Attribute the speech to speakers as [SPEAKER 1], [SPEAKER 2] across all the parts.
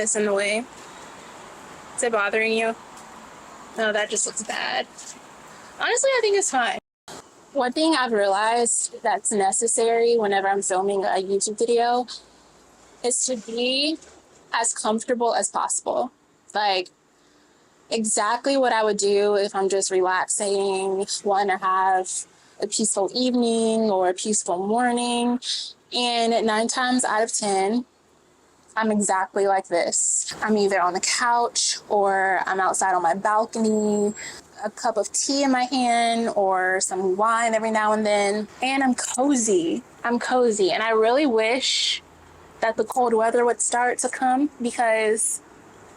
[SPEAKER 1] this in the way. Is it bothering you? No, that just looks bad. Honestly, I think it's fine. One thing I've realized that's necessary whenever I'm filming a YouTube video is to be as comfortable as possible. Like, exactly what I would do if I'm just relaxing, wanting to have a peaceful evening or a peaceful morning. And 9 times out of 10, I'm exactly like this. I'm either on the couch or I'm outside on my balcony, a cup of tea in my hand or some wine every now and then. And I'm cozy. I'm cozy. And I really wish that the cold weather would start to come because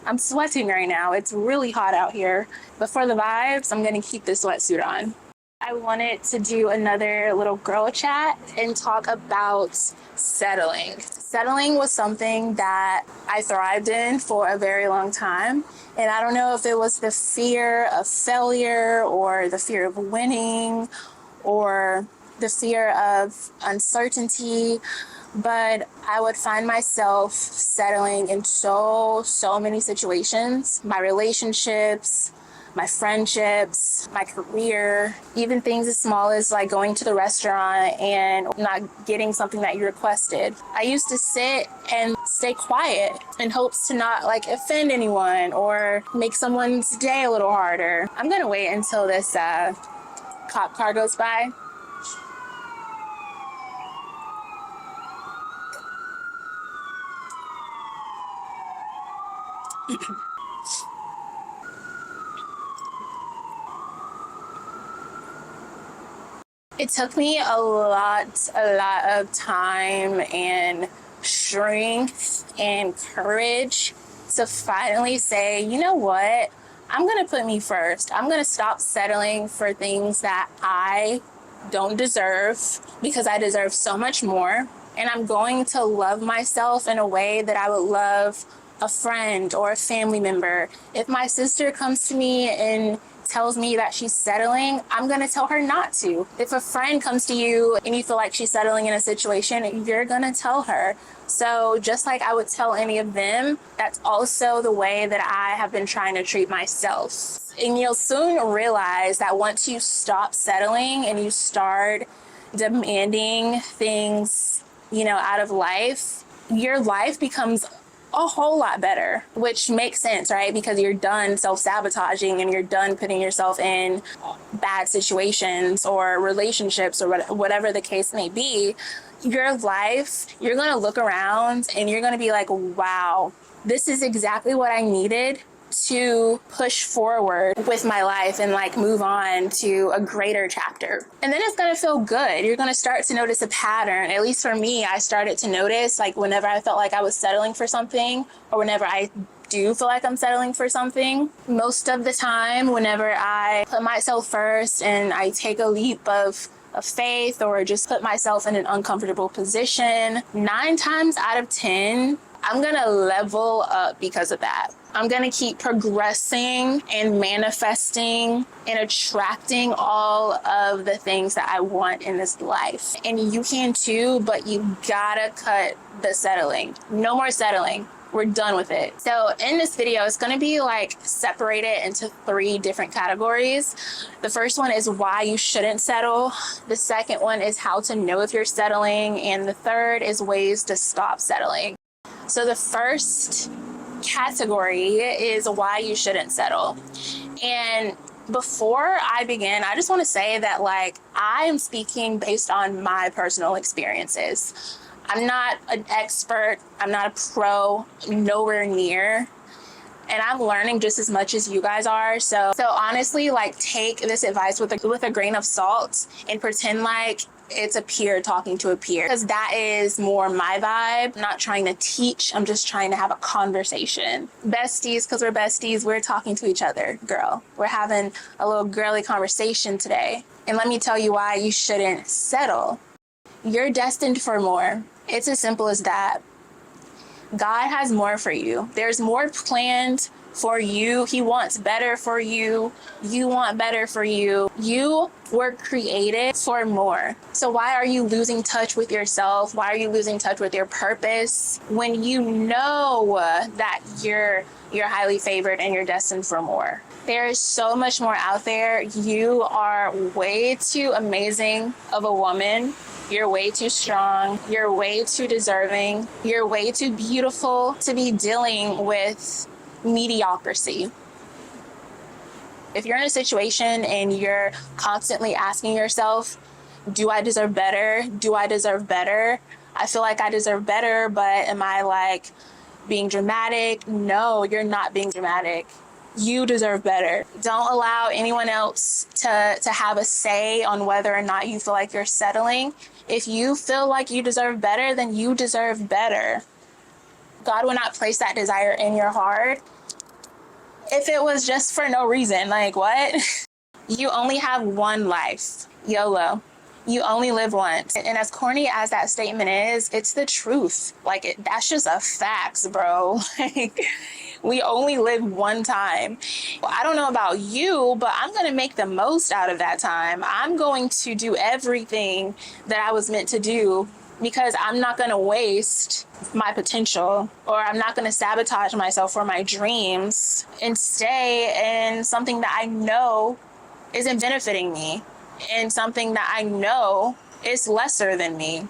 [SPEAKER 1] I'm sweating right now. It's really hot out here. But for the vibes, I'm going to keep this sweatsuit on. I wanted to do another little girl chat and talk about settling. Settling was something that I thrived in for a very long time. And I don't know if it was the fear of failure or the fear of winning or the fear of uncertainty, but I would find myself settling in so many situations. My relationships, my friendships, my career, even things as small as like going to the restaurant and not getting something that you requested. I used to sit and stay quiet in hopes to not like offend anyone or make someone's day a little harder. I'm gonna wait until this cop car goes by. It took me a lot of time and strength and courage to finally say, you know what? I'm going to put me first. I'm going to stop settling for things that I don't deserve because I deserve so much more. And I'm going to love myself in a way that I would love a friend or a family member. If my sister comes to me and tells me that she's settling, I'm going to tell her not to. If a friend comes to you and you feel like she's settling in a situation, you're going to tell her. So just like I would tell any of them, that's also the way that I have been trying to treat myself. And you'll soon realize that once you stop settling and you start demanding things, out of life, your life becomes a whole lot better, which makes sense, right? Because you're done self-sabotaging and you're done putting yourself in bad situations or relationships or whatever the case may be. Your life, you're going to look around and you're going to be like, wow, this is exactly what I needed to push forward with my life and like move on to a greater chapter. And then it's going to feel good. You're going to start to notice a pattern. At least for me, I started to notice like whenever I felt like I was settling for something or whenever I do feel like I'm settling for something, most of the time, whenever I put myself first and I take a leap of faith or just put myself in an uncomfortable position, 9 times out of 10, I'm going to level up because of that. I'm going to keep progressing and manifesting and attracting all of the things that I want in this life. And you can too, but you gotta cut the settling. No more settling. We're done with it. So in this video, it's going to be like separated into 3 different categories. The first one is why you shouldn't settle. The second one is how to know if you're settling. And the third is ways to stop settling. So the first category is why you shouldn't settle. And before I begin, I just want to say that like I am speaking based on my personal experiences. I'm not an expert. I'm not a pro, nowhere near. And I'm learning just as much as you guys are. So honestly, like take this advice with a grain of salt and pretend like it's a peer talking to a peer, because that is more my vibe. I'm not trying to teach. I'm just trying to have a conversation. Besties, because we're besties, we're talking to each other, girl. We're having a little girly conversation today. And let me tell you why you shouldn't settle. You're destined for more. It's as simple as that. God has more for you. There's more planned for you. He wants better for you. You want better for you. You were created for more. So why are you losing touch with yourself? Why are you losing touch with your purpose when you know that you're highly favored and you're destined for more? There is so much more out there. You are way too amazing of a woman. You're way too strong. You're way too deserving. You're way too beautiful to be dealing with mediocrity. If you're in a situation and you're constantly asking yourself, do I deserve better? Do I deserve better? I feel like I deserve better, but am I like being dramatic? No, you're not being dramatic. You deserve better. Don't allow anyone else to have a say on whether or not you feel like you're settling. If you feel like you deserve better, then you deserve better. God will not place that desire in your heart if it was just for no reason. Like, what? You only have one life. YOLO. You only live once. And as corny as that statement is, it's the truth. Like, that's just a fact, bro. Like, we only live one time. Well, I don't know about you, but I'm going to make the most out of that time. I'm going to do everything that I was meant to do, because I'm not going to waste my potential, or I'm not going to sabotage myself for my dreams and stay in something that I know isn't benefiting me, and something that I know is lesser than me.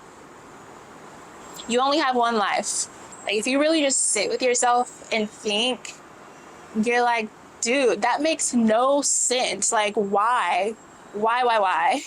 [SPEAKER 1] You only have one life. Like, if you really just sit with yourself and think, you're like, dude, that makes no sense. Like, why? Why?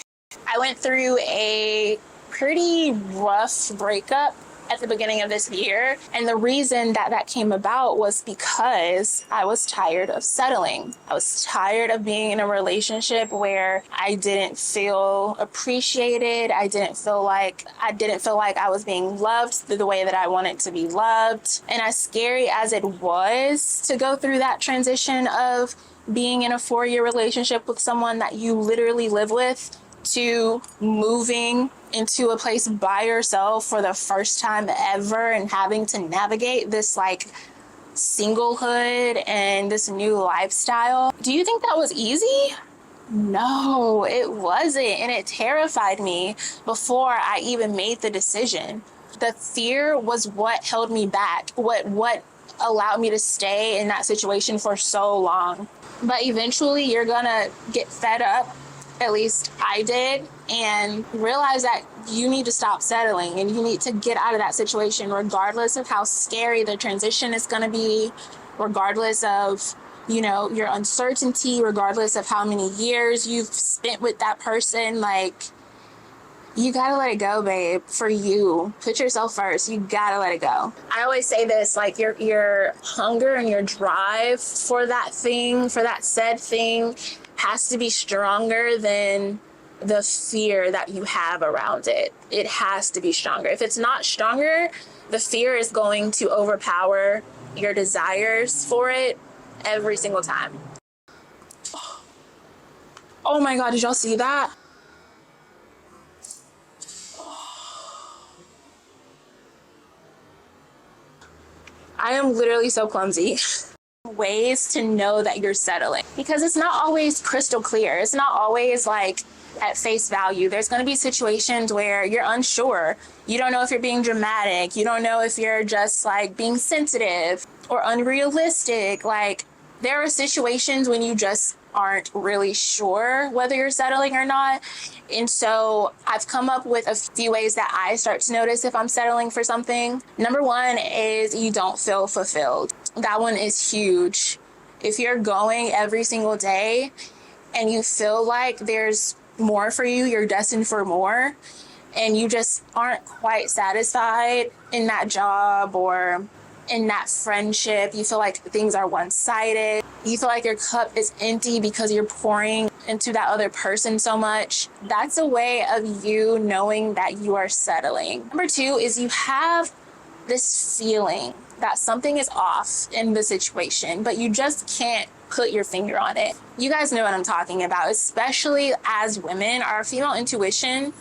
[SPEAKER 1] I went through a pretty rough breakup at the beginning of this year. And the reason that came about was because I was tired of settling. I was tired of being in a relationship where I didn't feel appreciated. I didn't feel like I was being loved the way that I wanted to be loved. And as scary as it was to go through that transition of being in a 4-year relationship with someone that you literally live with, to moving into a place by yourself for the first time ever and having to navigate this like singlehood and this new lifestyle. Do you think that was easy? No, it wasn't. And it terrified me before I even made the decision. The fear was what held me back, what allowed me to stay in that situation for so long. But eventually you're gonna get fed up. At least I did, and realize that you need to stop settling and you need to get out of that situation, regardless of how scary the transition is going to be, regardless of, your uncertainty, regardless of how many years you've spent with that person. Like, you gotta let it go, babe. For you, put yourself first. You gotta let it go. I always say this, like, your hunger and your drive for that thing, for that said thing, has to be stronger than the fear that you have around it. It has to be stronger. If it's not stronger, the fear is going to overpower your desires for it every single time. Oh my God, did y'all see that? I am literally so clumsy. Ways to know that you're settling, because it's not always crystal clear. It's not always like at face value. There's going to be situations where you're unsure. You don't know if you're being dramatic. You don't know if you're just like being sensitive or unrealistic. Like, there are situations when you just aren't really sure whether you're settling or not. And so I've come up with a few ways that I start to notice if I'm settling for something. Number one is you don't feel fulfilled. That one is huge. If you're going every single day and you feel like there's more for you, you're destined for more, and you just aren't quite satisfied in that job or in that friendship, you feel like things are one-sided, you feel like your cup is empty because you're pouring into that other person so much, that's a way of you knowing that you are settling. Number two is you have this feeling that something is off in the situation, but you just can't put your finger on it. You guys know what I'm talking about, especially as women. Our female intuition,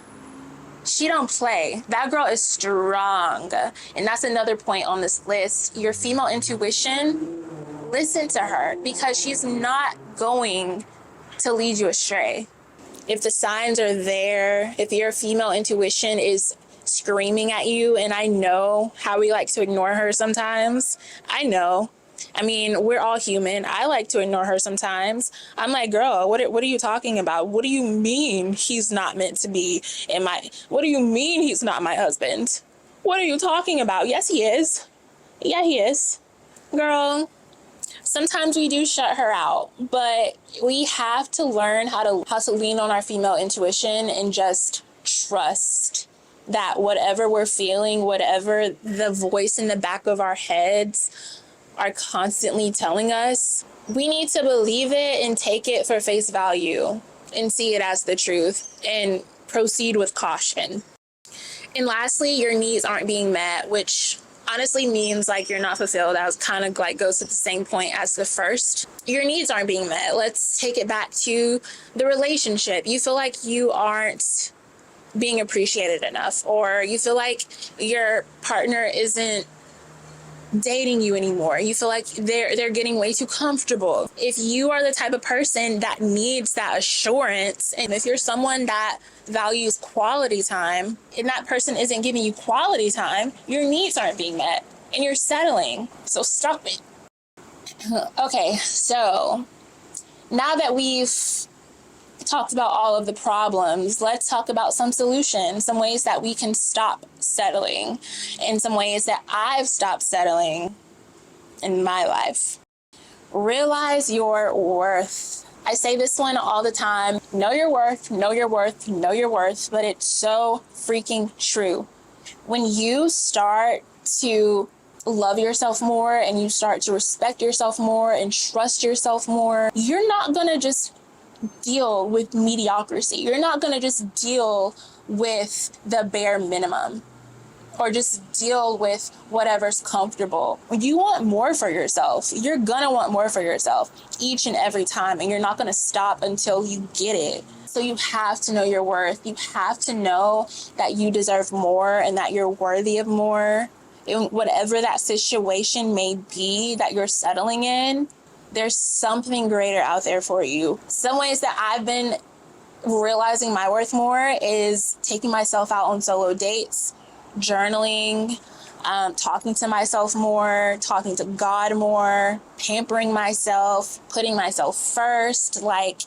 [SPEAKER 1] she don't play. That girl is strong. And that's another point on this list. Your female intuition Listen to her, because she's not going to lead you astray. If the signs are there, if your female intuition is screaming at you, and I know how we like to ignore her sometimes. I know. I mean, we're all human. I like to ignore her sometimes. I'm like, girl, what are you talking about? What do you mean he's not meant to be in my... What do you mean he's not my husband? What are you talking about? Yes, he is. Yeah, he is. Girl, sometimes we do shut her out, but we have to learn how to lean on our female intuition and just trust that whatever we're feeling, whatever the voice in the back of our heads are constantly telling us, we need to believe it and take it for face value and see it as the truth and proceed with caution. And lastly, your needs aren't being met, which honestly means like you're not fulfilled. That was kind of like goes to the same point as the first. Your needs aren't being met. Let's take it back to the relationship. You feel like you aren't being appreciated enough, or you feel like your partner isn't dating you anymore. You feel like they're getting way too comfortable. If you are the type of person that needs that assurance, and if you're someone that values quality time and that person isn't giving you quality time, your needs aren't being met and you're settling. So stop it. Okay, so now that we've talked about all of the problems, let's talk about some solutions, some ways that we can stop settling, and some ways that I've stopped settling in my life. Realize your worth. I say this one all the time. Know your worth, know your worth, know your worth, but it's so freaking true. When you start to love yourself more and you start to respect yourself more and trust yourself more, you're not gonna just deal with mediocrity. You're not going to just deal with the bare minimum or just deal with whatever's comfortable. You want more for yourself. You're going to want more for yourself each and every time, and you're not going to stop until you get it. So you have to know your worth. You have to know that you deserve more and that you're worthy of more. In whatever that situation may be that you're settling in, there's something greater out there for you. Some ways that I've been realizing my worth more is taking myself out on solo dates, journaling, talking to myself more, talking to God more, pampering myself, putting myself first, like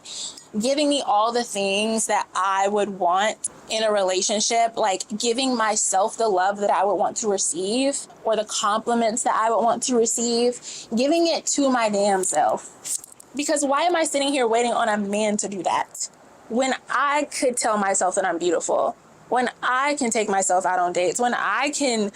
[SPEAKER 1] giving me all the things that I would want in a relationship, like giving myself the love that I would want to receive or the compliments that I would want to receive, giving it to my damn self. Because why am I sitting here waiting on a man to do that when I could tell myself that I'm beautiful, when I can take myself out on dates, when I can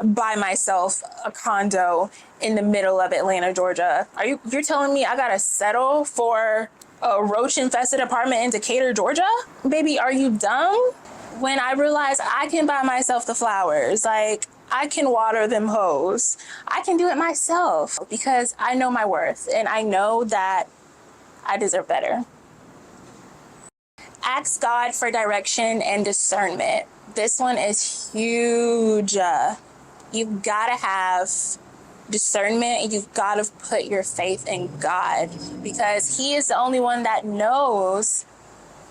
[SPEAKER 1] buy myself a condo in the middle of Atlanta, Georgia? You're telling me I gotta settle for a roach-infested apartment in Decatur, Georgia? Baby, are you dumb? When I realized I can buy myself the flowers, like I can water them hoes, I can do it myself because I know my worth and I know that I deserve better. Ask God for direction and discernment. This one is huge. You've got to have discernment, and you've got to put your faith in God, because He is the only one that knows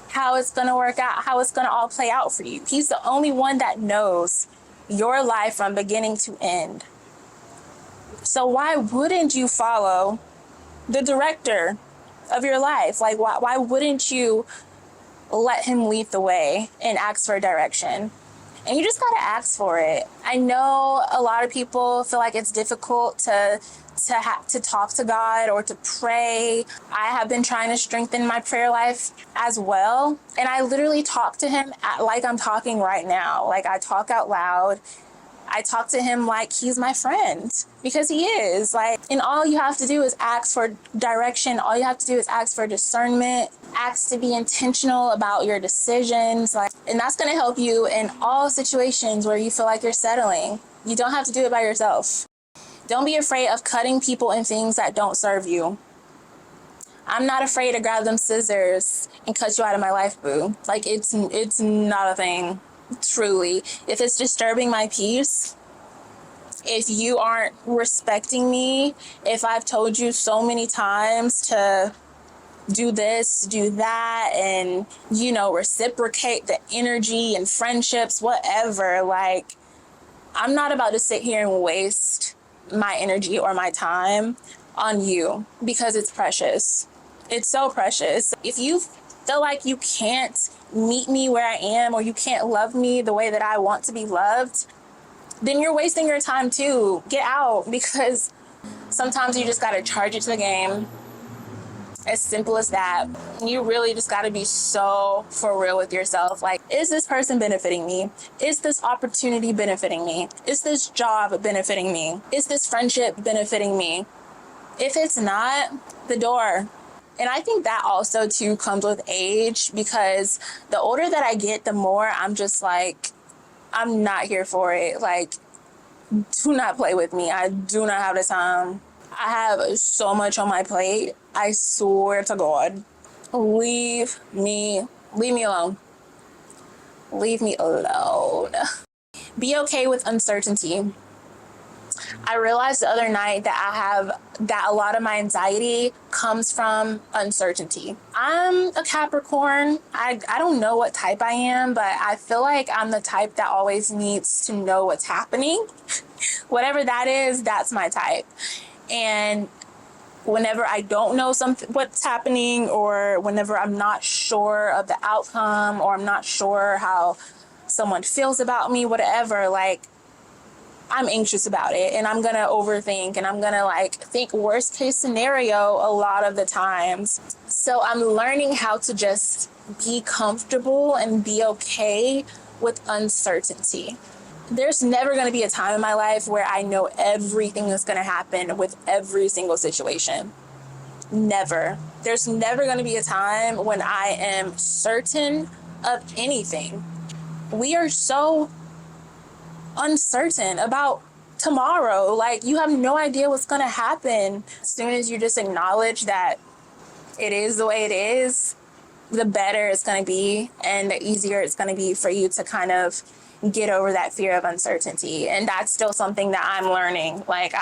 [SPEAKER 1] how it's going to work out, how it's going to all play out for you. He's the only one that knows your life from beginning to end. So why wouldn't you follow the director of your life? Like, why wouldn't you let Him lead the way and ask for direction? And you just got to ask for it. I know a lot of people feel like it's difficult to talk to God or to pray. I have been trying to strengthen my prayer life as well. And I literally talk to Him like I'm talking right now. Like, I talk out loud. I talk to Him like He's my friend, because He is. Like, and all you have to do is ask for direction. All you have to do is ask for discernment, ask to be intentional about your decisions. Like, and that's going to help you in all situations where you feel like you're settling. You don't have to do it by yourself. Don't be afraid of cutting people and things that don't serve you. I'm not afraid to grab them scissors and cut you out of my life, boo. Like, it's not a thing. Truly, if it's disturbing my peace, if you aren't respecting me, if I've told you so many times to do this, do that, and, you know, reciprocate the energy and friendships, whatever, like, I'm not about to sit here and waste my energy or my time on you because it's precious. It's so precious. If you feel like you can't meet me where I am, or you can't love me the way that I want to be loved, then you're wasting your time too. Get out, because sometimes you just got to charge it to the game. As simple as that. You really just got to be so for real with yourself. Like, is this person benefiting me? Is this opportunity benefiting me? Is this job benefiting me? Is this friendship benefiting me? If it's not, the door. And I think that also too comes with age, because the older that I get, the more I'm just like, I'm not here for it. Like, do not play with me. I do not have the time. I have so much on my plate. I swear to God. Leave me alone. Leave me alone. Be okay with uncertainty. I realized the other night that a lot of my anxiety comes from uncertainty. I'm a Capricorn. I don't know what type I am, but I feel like I'm the type that always needs to know what's happening. Whatever that is, that's my type. And whenever I don't know what's happening, or whenever I'm not sure of the outcome, or I'm not sure how someone feels about me, whatever, like, I'm anxious about it, and I'm gonna overthink, and I'm gonna like think worst case scenario a lot of the times. So I'm learning how to just be comfortable and be okay with uncertainty. There's never going to be a time in my life where I know everything that's going to happen with every single situation. Never. There's never going to be a time when I am certain of anything. We are so uncertain about tomorrow. Like, you have no idea what's going to happen. As soon as you just acknowledge that it is the way it is, the better it's going to be, and the easier it's going to be for you to kind of get over that fear of uncertainty. And that's still something that I'm learning. Like,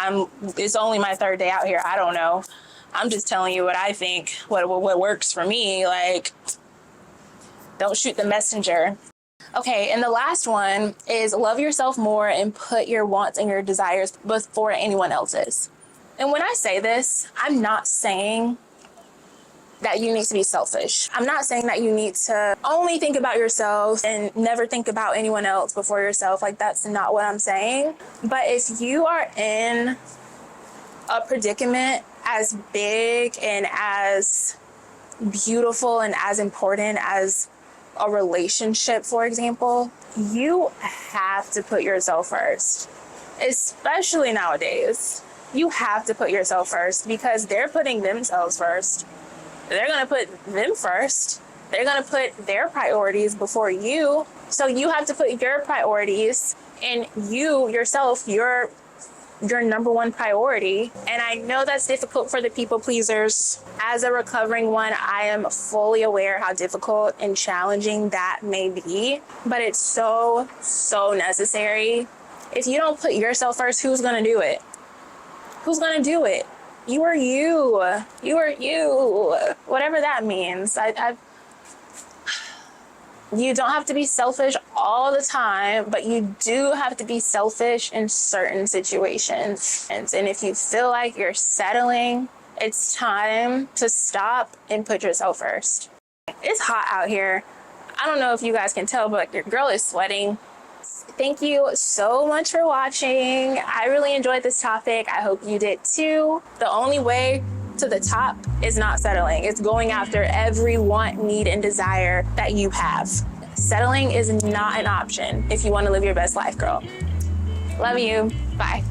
[SPEAKER 1] it's only my third day out here. I don't know. I'm just telling you what I think, what works for me. Like, don't shoot the messenger. Okay, and the last one is love yourself more and put your wants and your desires before anyone else's. And when I say this, I'm not saying that you need to be selfish. I'm not saying that you need to only think about yourself and never think about anyone else before yourself. Like, that's not what I'm saying. But if you are in a predicament as big and as beautiful and as important as a relationship, for example, you have to put yourself first. Especially nowadays, you have to put yourself first, because they're putting themselves first. They're going to put them first. They're going to put their priorities before you. So you have to put your priorities and you yourself, your number one priority. And I know that's difficult for the people pleasers. As a recovering one, I am fully aware how difficult and challenging that may be, but it's so, so necessary. If you don't put yourself first, who's going to do it? Who's going to do it? You are you. You are you. Whatever that means. You don't have to be selfish all the time, but you do have to be selfish in certain situations. And if you feel like you're settling, it's time to stop and put yourself first. It's hot out here. I don't know if you guys can tell, but your girl is sweating. Thank you so much for watching. I really enjoyed this topic. I hope you did too. The only way to the top is not settling. It's going after every want, need, and desire that you have. Settling is not an option if you want to live your best life, girl. Love you. Bye.